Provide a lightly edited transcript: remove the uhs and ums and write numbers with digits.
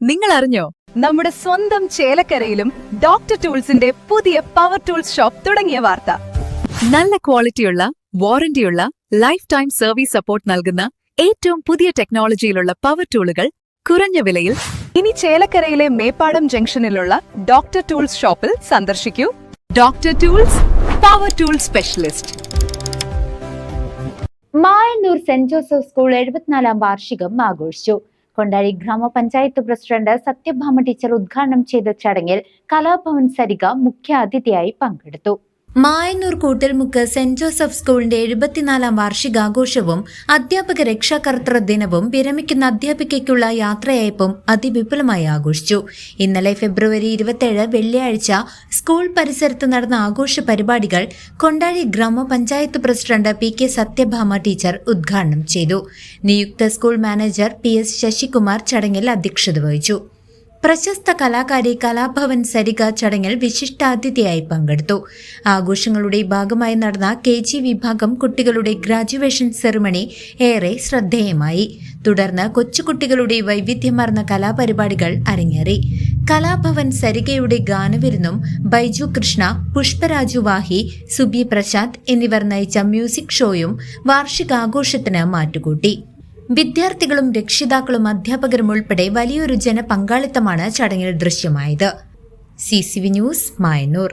നിങ്ങൾ അറിഞ്ഞോ, നമ്മുടെ സ്വന്തം ചേലക്കരയിലും ഡോക്ടർ ടൂൾസിന്റെ പുതിയ പവർ ടൂൾസ് ഷോപ്പ് തുടങ്ങിയ വാർത്ത. നല്ല ക്വാളിറ്റിയുള്ള, വാറന്റിയുള്ള, ലൈഫ് ടൈം സർവീസ് സപ്പോർട്ട് നൽകുന്ന ഏറ്റവും പുതിയ ടെക്നോളജിയിലുള്ള പവർ ടൂളുകൾ കുറഞ്ഞ വിലയിൽ ഇനി ചേലക്കരയിലെ മേപ്പാടം ജംഗ്ഷനിലുള്ള ഡോക്ടർ ടൂൾസ് ഷോപ്പിൽ സന്ദർശിക്കൂ. Doctor tools, power tool specialist. Mayannur saint Joseph school 74-ാം വാർഷികം ആഘോഷിച്ചു. കൊണ്ടാഴി ഗ്രാമപഞ്ചായത്ത് പ്രസിഡന്റ് സത്യഭാമ ടീച്ചർ ഉദ്ഘാടനം ചെയ്ത ചടങ്ങിൽ കലാഭവൻ സരിക മുഖ്യ അതിഥിയായി പങ്കെടുത്തു. മായന്നൂർ കൂട്ടൽമുക്ക് സെന്റ് ജോസഫ് സ്കൂളിന്റെ 74-ാം വാർഷികാഘോഷവും അധ്യാപക രക്ഷാകർതൃ ദിനവും വിരമിക്കുന്ന അധ്യാപികയ്ക്കുള്ള യാത്രയയപ്പും അതിവിപുലമായി ആഘോഷിച്ചു. ഇന്നലെ ഫെബ്രുവരി 27 വെള്ളിയാഴ്ച സ്കൂൾ പരിസരത്ത് നടന്ന ആഘോഷ പരിപാടികൾ കൊണ്ടാഴി ഗ്രാമപഞ്ചായത്ത് പ്രസിഡന്റ് PK സത്യഭാമ ടീച്ചർ ഉദ്ഘാടനം ചെയ്തു. നിയുക്ത സ്കൂൾ മാനേജർ PS ശശികുമാർ ചടങ്ങിൽ അധ്യക്ഷത വഹിച്ചു. പ്രശസ്ത കലാകാരി കലാഭവൻ സരിക ചടങ്ങിൽ വിശിഷ്ടാതിഥിയായി പങ്കെടുത്തു. ആഘോഷങ്ങളുടെ ഭാഗമായി നടന്ന KG വിഭാഗം കുട്ടികളുടെ ഗ്രാജുവേഷൻ സെറിമണി ഏറെ ശ്രദ്ധേയമായി. തുടർന്ന് കൊച്ചുകുട്ടികളുടെ വൈവിധ്യമാർന്ന കലാപരിപാടികൾ അരങ്ങേറി. കലാഭവൻ സരികയുടെ ഗാനവിരുന്നും ബൈജു കൃഷ്ണ, പുഷ്പരാജു വാഹി, സുബി പ്രശാന്ത് എന്നിവർ നയിച്ച മ്യൂസിക് ഷോയും വാർഷികാഘോഷത്തിന് മാറ്റുകൂട്ടി. വിദ്യാർത്ഥികളും രക്ഷിതാക്കളും അധ്യാപകരും ഉൾപ്പെടെ വലിയൊരു ജനപങ്കാളിത്തമാണ് ചടങ്ങിൽ ദൃശ്യമായത്. CCV news, Mayannur.